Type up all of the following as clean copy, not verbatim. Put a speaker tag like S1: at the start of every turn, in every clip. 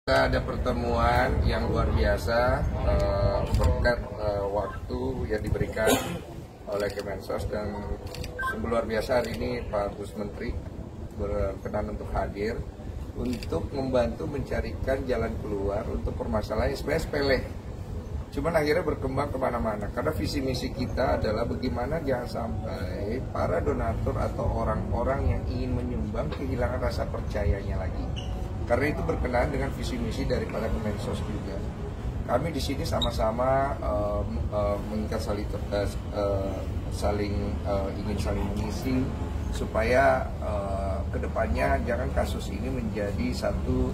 S1: Kita ada pertemuan yang luar biasa berkat waktu yang diberikan oleh Kemensos, dan sungguh luar biasa hari ini Pak Gus Menteri berkenan untuk hadir untuk membantu mencarikan jalan keluar untuk permasalahan sebenarnya sepele. Cuman akhirnya berkembang kemana-mana karena visi misi kita adalah bagaimana jangan sampai para donatur atau orang-orang yang ingin menyumbang kehilangan rasa percayanya lagi. Karena itu berkenaan dengan visi misi daripada Kemensos juga. Kami di sini sama-sama mengikat ingin saling mengisi supaya kedepannya jangan kasus ini menjadi satu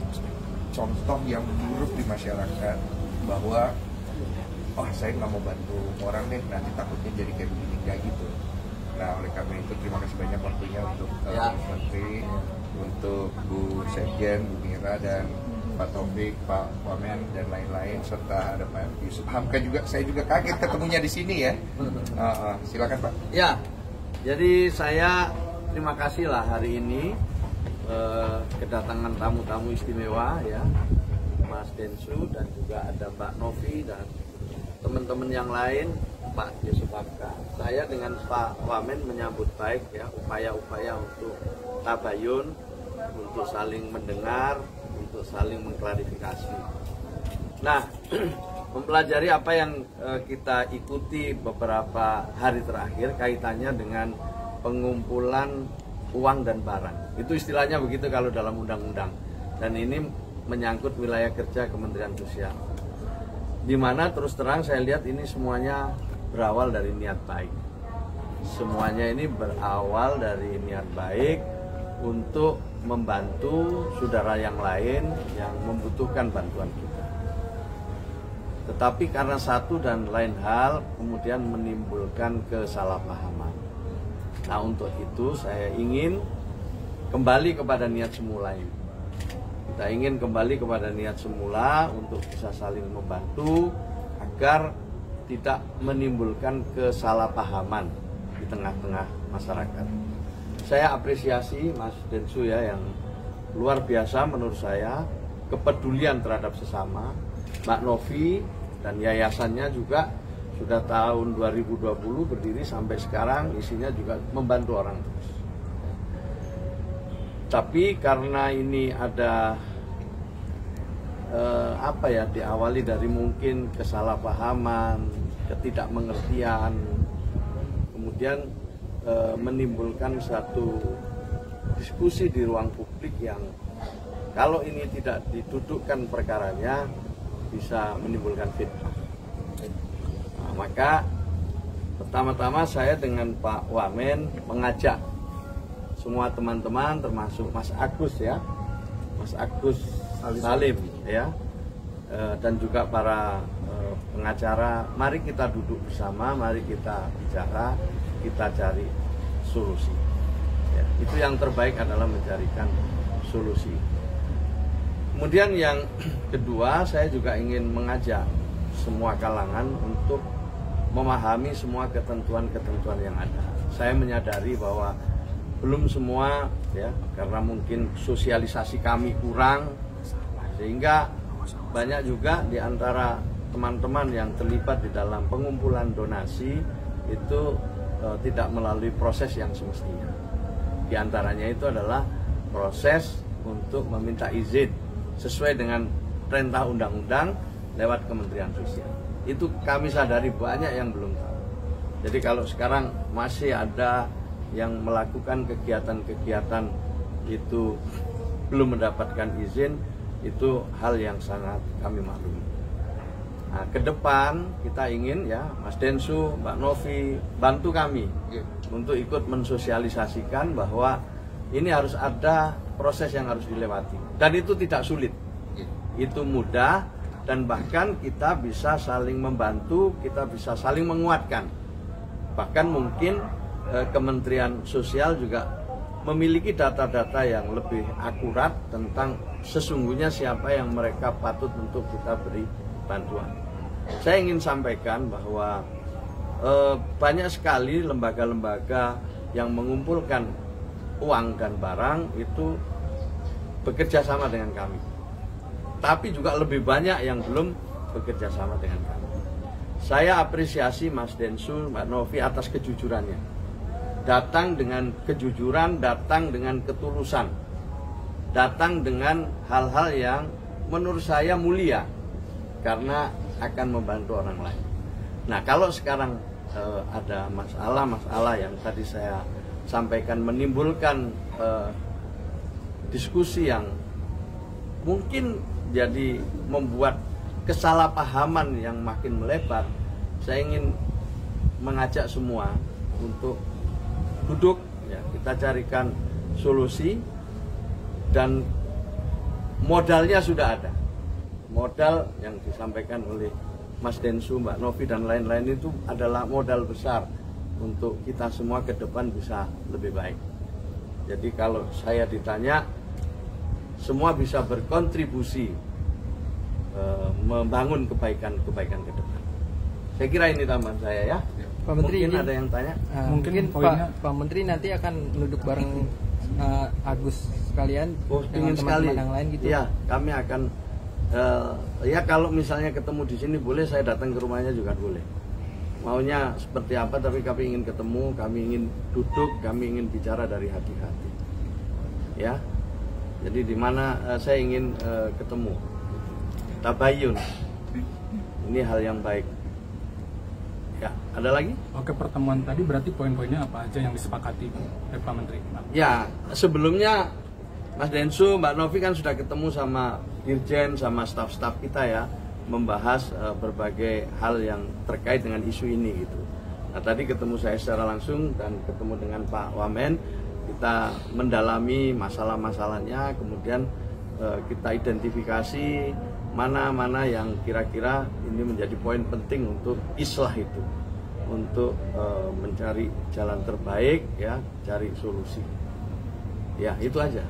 S1: contoh yang buruk di masyarakat bahwa saya nggak mau bantu orang deh, nanti takutnya jadi kayak begini, kayak gitu. Nah, oleh karena itu terima kasih banyak waktunya untuk Pak Menteri, untuk Bu Sekjen, Bu Mira, dan Pak Taufik, Pak Wamen, dan lain-lain, serta ada Pak Yusuf Hamka juga. Saya juga kaget ketemunya di sini ya. Silakan Pak.
S2: Ya, jadi saya terima kasih lah hari ini kedatangan tamu-tamu istimewa ya, Mas Densu, dan juga ada Mbak Novi dan teman-teman yang lain, Pak Yusuf Hamka. Saya dengan Pak Wamen menyambut baik ya upaya-upaya untuk tabayun, untuk saling mendengar, untuk saling mengklarifikasi. Nah, mempelajari apa yang kita ikuti beberapa hari terakhir kaitannya dengan pengumpulan uang dan barang. Itu istilahnya begitu kalau dalam undang-undang. Dan ini menyangkut wilayah kerja Kementerian Sosial. Di mana terus terang saya lihat ini semuanya berawal dari niat baik. Semuanya ini berawal dari niat baik untuk membantu saudara yang lain yang membutuhkan bantuan kita. Tetapi karena satu dan lain hal kemudian menimbulkan kesalahpahaman. Nah, untuk itu saya ingin kembali kepada niat semula ini. Kita ingin kembali kepada niat semula untuk bisa saling membantu agar tidak menimbulkan kesalahpahaman di tengah-tengah masyarakat. Saya apresiasi Mas Densu ya, yang luar biasa menurut saya, kepedulian terhadap sesama. Mbak Novi dan yayasannya juga sudah tahun 2020 berdiri sampai sekarang, isinya juga membantu orang terus. Tapi karena ini ada diawali dari mungkin kesalahpahaman, ketidakmengertian, kemudian menimbulkan satu diskusi di ruang publik yang kalau ini tidak didudukkan perkaranya bisa menimbulkan fitnah. Nah, maka pertama-tama saya dengan Pak Wamen mengajak semua teman-teman termasuk Mas Agus ya, Mas Agus Salim ya, dan juga para pengacara, mari kita duduk bersama, mari kita bicara, kita cari solusi ya, itu yang terbaik adalah mencarikan solusi. Kemudian yang kedua, saya juga ingin mengajak semua kalangan untuk memahami semua ketentuan-ketentuan yang ada. Saya menyadari bahwa belum semua ya, karena mungkin sosialisasi kami kurang, sehingga banyak juga di antara teman-teman yang terlibat di dalam pengumpulan donasi itu tidak melalui proses yang semestinya. Di antaranya itu adalah proses untuk meminta izin sesuai dengan perintah undang-undang lewat Kementerian Sosial. Itu kami sadari banyak yang belum tahu. Jadi kalau sekarang masih ada yang melakukan kegiatan-kegiatan itu belum mendapatkan izin, itu hal yang sangat kami maklumi. Nah, ke depan kita ingin ya, Mas Densu, Mbak Novi, bantu kami untuk ikut mensosialisasikan bahwa ini harus ada proses yang harus dilewati. Dan itu tidak sulit, itu mudah, dan bahkan kita bisa saling membantu, kita bisa saling menguatkan. Bahkan mungkin Kementerian Sosial juga memiliki data-data yang lebih akurat tentang sesungguhnya siapa yang mereka patut untuk kita beri bantuan. Saya ingin sampaikan bahwa banyak sekali lembaga-lembaga yang mengumpulkan uang dan barang itu bekerja sama dengan kami. tapi juga lebih banyak yang belum bekerja sama dengan kami. Saya apresiasi Mas Densu, Mbak Novi atas kejujurannya. Datang dengan kejujuran, datang dengan ketulusan, datang dengan hal-hal yang menurut saya mulia karena akan membantu orang lain. Nah, kalau sekarang ada masalah-masalah yang tadi saya sampaikan menimbulkan diskusi yang mungkin jadi membuat kesalahpahaman yang makin melebar, saya ingin mengajak semua untuk duduk, ya, kita carikan solusi, dan modalnya sudah ada. Modal yang disampaikan oleh Mas Densu, Mbak Novi, dan lain-lain itu adalah modal besar untuk kita semua ke depan bisa lebih baik. Jadi kalau saya ditanya, semua bisa berkontribusi membangun kebaikan-kebaikan ke depan. Saya kira ini tambahan saya, ya.
S3: Pak Menteri,
S2: mungkin ada yang tanya.
S3: Mungkin Pak Menteri nanti akan duduk bareng Agus sekalian dengan teman-teman yang lain gitu.
S2: Ya, kami akan ya kalau misalnya ketemu di sini boleh, saya datang ke rumahnya juga boleh. Maunya seperti apa, tapi kami ingin ketemu, kami ingin duduk, kami ingin bicara dari hati-hati. Ya. Jadi di mana saya ingin ketemu. Tabayun. Ini hal yang baik. Ya, ada lagi?
S4: Oke, pertemuan tadi berarti poin-poinnya apa aja yang disepakati oleh Pak Menteri?
S2: Ya, sebelumnya Mas Densu, Mbak Novi kan sudah ketemu sama Dirjen, sama staf-staf kita, ya, membahas berbagai hal yang terkait dengan isu ini gitu. Nah, tadi ketemu saya secara langsung dan ketemu dengan Pak Wamen, kita mendalami masalah-masalahnya, kemudian kita identifikasi mana-mana yang kira-kira ini menjadi poin penting untuk islah itu, untuk mencari jalan terbaik, ya, cari solusi. Ya, itu aja,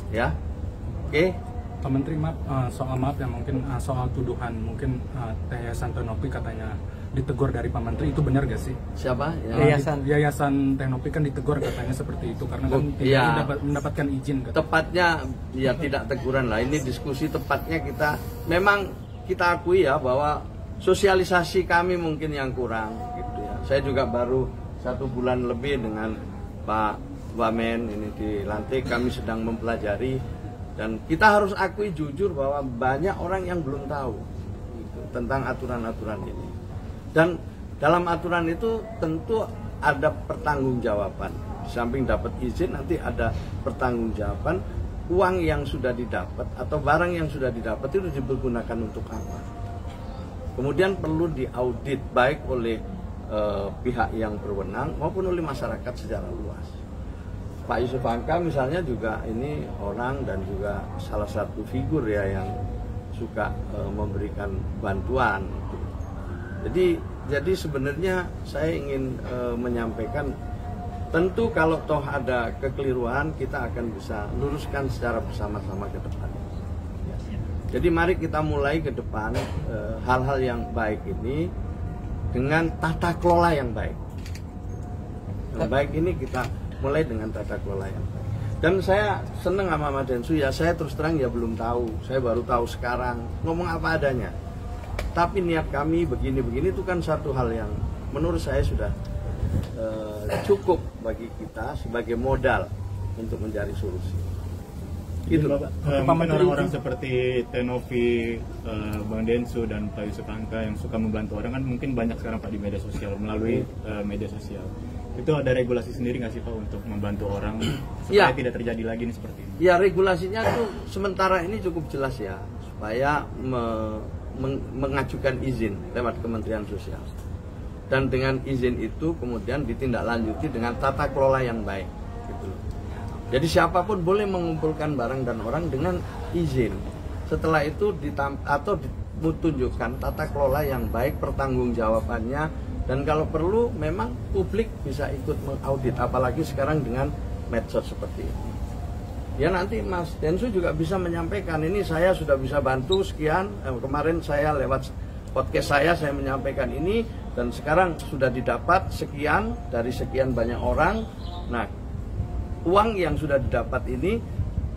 S2: ya. Oke.
S4: Pak Menteri, soal maaf ya, mungkin soal tuduhan mungkin Yayasan Teknopi katanya ditegur dari Pak Menteri, itu benar gak sih?
S2: Siapa?
S4: Yayasan Teknopi kan ditegur katanya seperti itu karena kan tidak mendapatkan izin.
S2: Tepatnya ya tidak teguran lah, ini diskusi. Tepatnya memang kita akui ya bahwa sosialisasi kami mungkin yang kurang gitu ya. Saya juga baru 1 bulan lebih dengan Pak Wamen ini dilantik, kami sedang mempelajari, dan kita harus akui jujur bahwa banyak orang yang belum tahu gitu, tentang aturan-aturan ini. Dan dalam aturan itu tentu ada pertanggungjawaban. Di samping dapat izin, nanti ada pertanggungjawaban. Uang yang sudah didapat atau barang yang sudah didapat itu dipergunakan untuk apa. Kemudian perlu diaudit baik oleh pihak yang berwenang maupun oleh masyarakat secara luas. Pak Yusuf Hamka misalnya juga ini orang dan juga salah satu figur ya yang suka memberikan bantuan. Jadi sebenarnya saya ingin menyampaikan, tentu kalau toh ada kekeliruan kita akan bisa luruskan secara bersama-sama ke depan. Jadi mari kita mulai ke depan hal-hal yang baik ini dengan tata kelola yang baik. Yang baik ini kita mulai dengan tata kelola yang baik. Dan saya senang sama Mas Densu, ya saya terus terang ya belum tahu, saya baru tahu sekarang, ngomong apa adanya. Tapi niat kami begini-begini itu kan satu hal yang menurut saya sudah cukup bagi kita sebagai modal untuk mencari solusi. Gitu.
S5: Mungkin orang-orang seperti Teknopi, Bang Densu dan Pak Yusuf Hamka yang suka membantu orang kan mungkin banyak sekarang Pak di media sosial, melalui media sosial. Itu ada regulasi sendiri nggak sih Pak untuk membantu orang supaya tidak terjadi lagi nih seperti ini? Ya, regulasinya tuh sementara ini cukup jelas ya, supaya mengajukan izin lewat Kementerian Sosial. Dan dengan izin itu kemudian ditindaklanjuti dengan tata kelola yang baik. Gitu. Jadi siapapun boleh mengumpulkan barang dan orang dengan izin. Setelah itu ditunjukkan tata kelola yang baik, pertanggungjawabannya, dan kalau perlu memang publik bisa ikut mengaudit, apalagi sekarang dengan medsos seperti ini. Ya nanti Mas Densu juga bisa menyampaikan, ini saya sudah bisa bantu sekian, kemarin saya lewat podcast saya menyampaikan ini, dan sekarang sudah didapat sekian dari sekian banyak orang. Nah, uang yang sudah didapat ini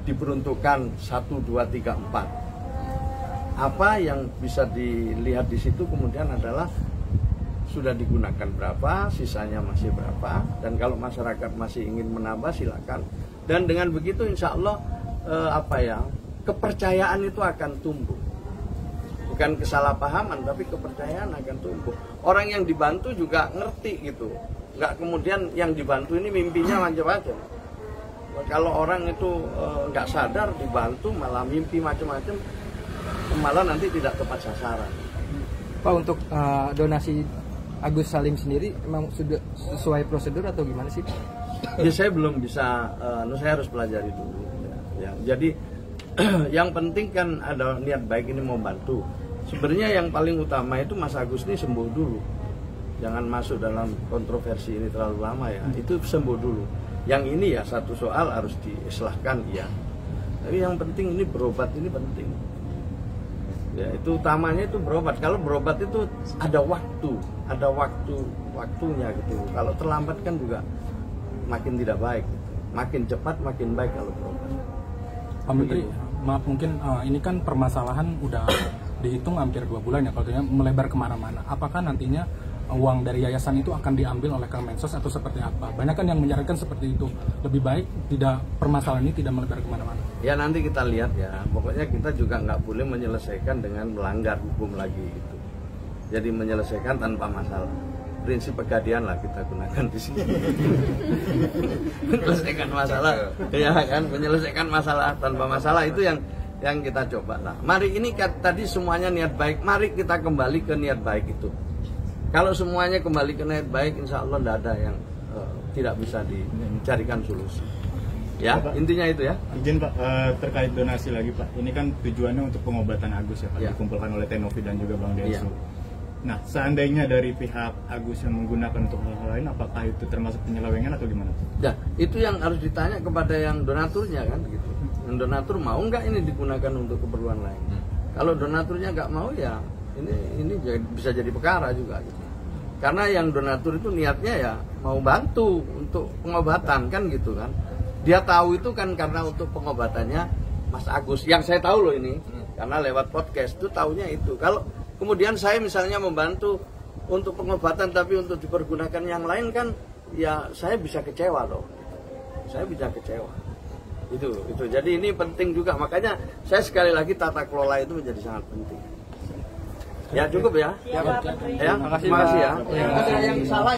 S5: diperuntukkan 1, 2, 3, 4. apa yang bisa dilihat di situ kemudian adalah sudah digunakan berapa, sisanya masih berapa, dan kalau masyarakat masih ingin menambah silakan. Dan dengan begitu insya Allah kepercayaan itu akan tumbuh. Bukan kesalahpahaman, tapi kepercayaan akan tumbuh. Orang yang dibantu juga ngerti gitu. Nggak kemudian yang dibantu ini mimpinya macam-macam. Kalau orang itu nggak sadar dibantu malah mimpi macam-macam, malah nanti tidak tepat sasaran.
S3: Pak, untuk donasi Agus Salim sendiri memang sudah sesuai prosedur atau gimana sih?
S5: Ya saya belum bisa, saya harus pelajari dulu. Ya, jadi yang penting kan ada niat baik ini mau bantu. Sebenarnya yang paling utama itu Mas Agus ini sembuh dulu. Jangan masuk dalam kontroversi ini terlalu lama ya. Itu sembuh dulu. Yang ini ya satu soal harus diislahkan ya. Tapi yang penting ini berobat ini penting. Ya, itu utamanya itu berobat. Kalau berobat itu ada waktunya gitu. Kalau terlambat kan juga makin tidak baik. Makin cepat makin baik kalau berobat.
S4: Pak Menteri, maaf mungkin ini kan permasalahan udah dihitung hampir 2 bulan ya, kalau melebar kemana-mana. Apakah nantinya uang dari yayasan itu akan diambil oleh Kemensos atau seperti apa? Banyak kan yang menyarankan seperti itu. Lebih baik permasalahan ini tidak melebar kemana-mana. Ya
S5: nanti kita lihat ya. Pokoknya kita juga nggak boleh menyelesaikan dengan melanggar hukum lagi gitu. Jadi menyelesaikan tanpa masalah. Prinsip pegadian lah kita gunakan di sini. Menyelesaikan masalah, ya kan? Menyelesaikan masalah tanpa masalah itu yang kita coba lah. Mari ini tadi semuanya niat baik. Mari kita kembali ke niat baik itu. Kalau semuanya kembali ke niat baik, insya Allah tidak ada yang tidak bisa dicarikan solusi. Ya, Pak, intinya itu ya.
S6: Izin Pak, terkait donasi lagi Pak. Ini kan tujuannya untuk pengobatan Agus ya Pak, ya. Dikumpulkan oleh Tenovi dan juga Bang Densu. Ya. Nah, seandainya dari pihak Agus yang menggunakan untuk hal-hal lain, apakah itu termasuk penyelewengan atau gimana?
S5: Ya, itu yang harus ditanya kepada yang donaturnya kan, gitu. Yang donatur mau nggak ini digunakan untuk keperluan lain? Kalau donaturnya nggak mau ya, ini bisa jadi perkara juga. Gitu. Karena yang donatur itu niatnya ya mau bantu untuk pengobatan kan gitu kan. Dia tahu itu kan karena untuk pengobatannya Mas Agus. Yang saya tahu loh ini, karena lewat podcast itu taunya itu. Kalau kemudian saya misalnya membantu untuk pengobatan tapi untuk dipergunakan yang lain kan, ya saya bisa kecewa loh. Saya bisa kecewa. Itu. Jadi ini penting juga. Makanya saya sekali lagi tata kelola itu menjadi sangat penting. Ya cukup ya.
S3: Ya, Pak Menteri.
S5: Ya, terima kasih ya. Ada yang salah.